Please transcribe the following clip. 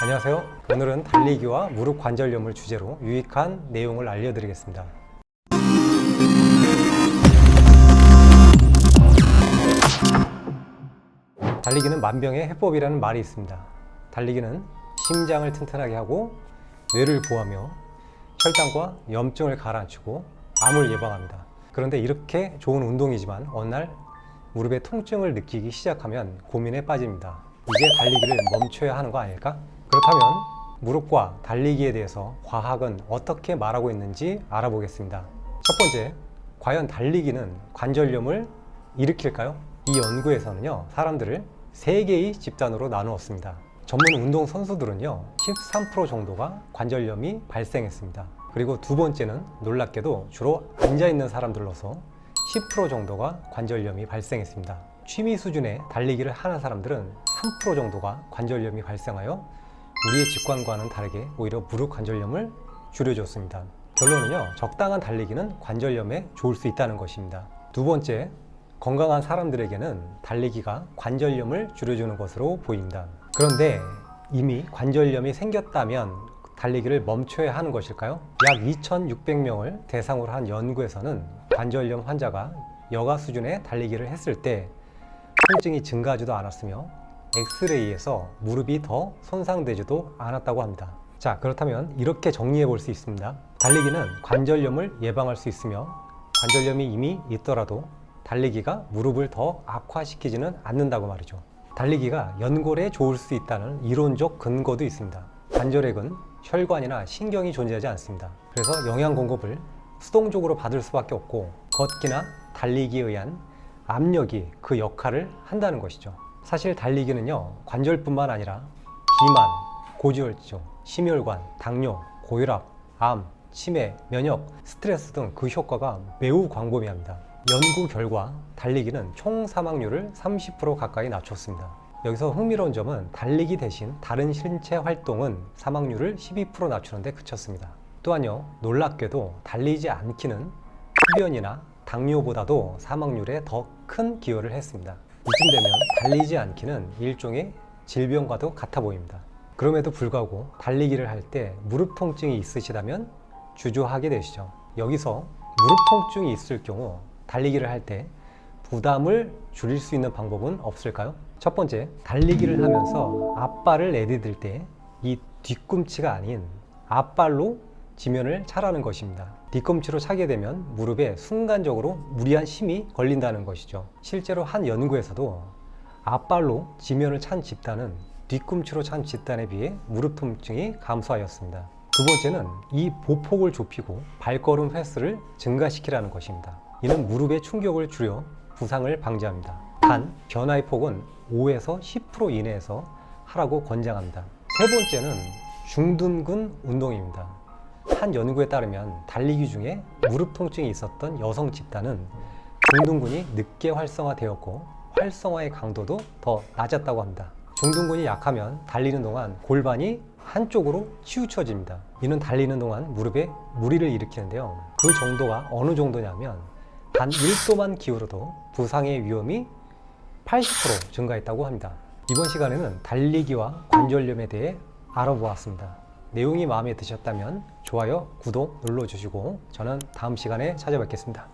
안녕하세요. 오늘은 달리기와 무릎 관절염을 주제로 유익한 내용을 알려드리겠습니다. 달리기는 만병의 해법이라는 말이 있습니다. 달리기는 심장을 튼튼하게 하고 뇌를 보호하며 혈당과 염증을 가라앉히고 암을 예방합니다. 그런데 이렇게 좋은 운동이지만 어느 날 무릎에 통증을 느끼기 시작하면 고민에 빠집니다. 이제 달리기를 멈춰야 하는 거 아닐까? 그렇다면 무릎과 달리기에 대해서 과학은 어떻게 말하고 있는지 알아보겠습니다. 첫 번째, 과연 달리기는 관절염을 일으킬까요? 이 연구에서는요, 사람들을 3개의 집단으로 나누었습니다. 전문 운동 선수들은요, 13% 정도가 관절염이 발생했습니다. 그리고 두 번째는 놀랍게도 주로 앉아있는 사람들로서 10% 정도가 관절염이 발생했습니다. 취미 수준의 달리기를 하는 사람들은 3% 정도가 관절염이 발생하여 우리의 직관과는 다르게 오히려 무릎 관절염을 줄여줬습니다. 결론은요, 적당한 달리기는 관절염에 좋을 수 있다는 것입니다. 두 번째, 건강한 사람들에게는 달리기가 관절염을 줄여주는 것으로 보입니다. 그런데 이미 관절염이 생겼다면 달리기를 멈춰야 하는 것일까요? 약 2,600명을 대상으로 한 연구에서는 관절염 환자가 여가 수준의 달리기를 했을 때 통증이 증가하지도 않았으며 엑스레이에서 무릎이 더 손상되지도 않았다고 합니다. 자, 그렇다면 이렇게 정리해 볼 수 있습니다. 달리기는 관절염을 예방할 수 있으며 관절염이 이미 있더라도 달리기가 무릎을 더 악화시키지는 않는다고 말이죠. 달리기가 연골에 좋을 수 있다는 이론적 근거도 있습니다. 관절액은 혈관이나 신경이 존재하지 않습니다. 그래서 영양 공급을 수동적으로 받을 수밖에 없고 걷기나 달리기에 의한 압력이 그 역할을 한다는 것이죠. 사실 달리기는요, 관절뿐만 아니라 비만, 고지혈증, 심혈관, 당뇨, 고혈압, 암, 치매, 면역, 스트레스 등 그 효과가 매우 광범위합니다. 연구 결과 달리기는 총 사망률을 30% 가까이 낮췄습니다. 여기서 흥미로운 점은 달리기 대신 다른 신체 활동은 사망률을 12% 낮추는데 그쳤습니다. 또한요, 놀랍게도 달리지 않기는 흡연이나 당뇨보다도 사망률에 더 큰 기여를 했습니다. 이쯤 되면 달리지 않기는 일종의 질병과도 같아 보입니다. 그럼에도 불구하고 달리기를 할 때 무릎 통증이 있으시다면 주저하게 되시죠. 여기서 무릎 통증이 있을 경우 달리기를 할 때 부담을 줄일 수 있는 방법은 없을까요? 첫 번째, 달리기를 하면서 앞발을 내디딜 때 이 뒤꿈치가 아닌 앞발로 지면을 차라는 것입니다. 뒤꿈치로 차게 되면 무릎에 순간적으로 무리한 힘이 걸린다는 것이죠. 실제로 한 연구에서도 앞발로 지면을 찬 집단은 뒤꿈치로 찬 집단에 비해 무릎 통증이 감소하였습니다. 두 번째는 이 보폭을 좁히고 발걸음 횟수를 증가시키라는 것입니다. 이는 무릎의 충격을 줄여 부상을 방지합니다. 단, 변화의 폭은 5에서 10% 이내에서 하라고 권장합니다. 세 번째는 중둔근 운동입니다. 한 연구에 따르면 달리기 중에 무릎 통증이 있었던 여성 집단은 중둔근이 늦게 활성화되었고 활성화의 강도도 더 낮았다고 합니다. 중둔근이 약하면 달리는 동안 골반이 한쪽으로 치우쳐집니다. 이는 달리는 동안 무릎에 무리를 일으키는데요. 그 정도가 어느 정도냐면 단 1도만 기울어도 부상의 위험이 80% 증가했다고 합니다. 이번 시간에는 달리기와 관절염에 대해 알아보았습니다. 내용이 마음에 드셨다면 좋아요, 구독 눌러주시고 저는 다음 시간에 찾아뵙겠습니다.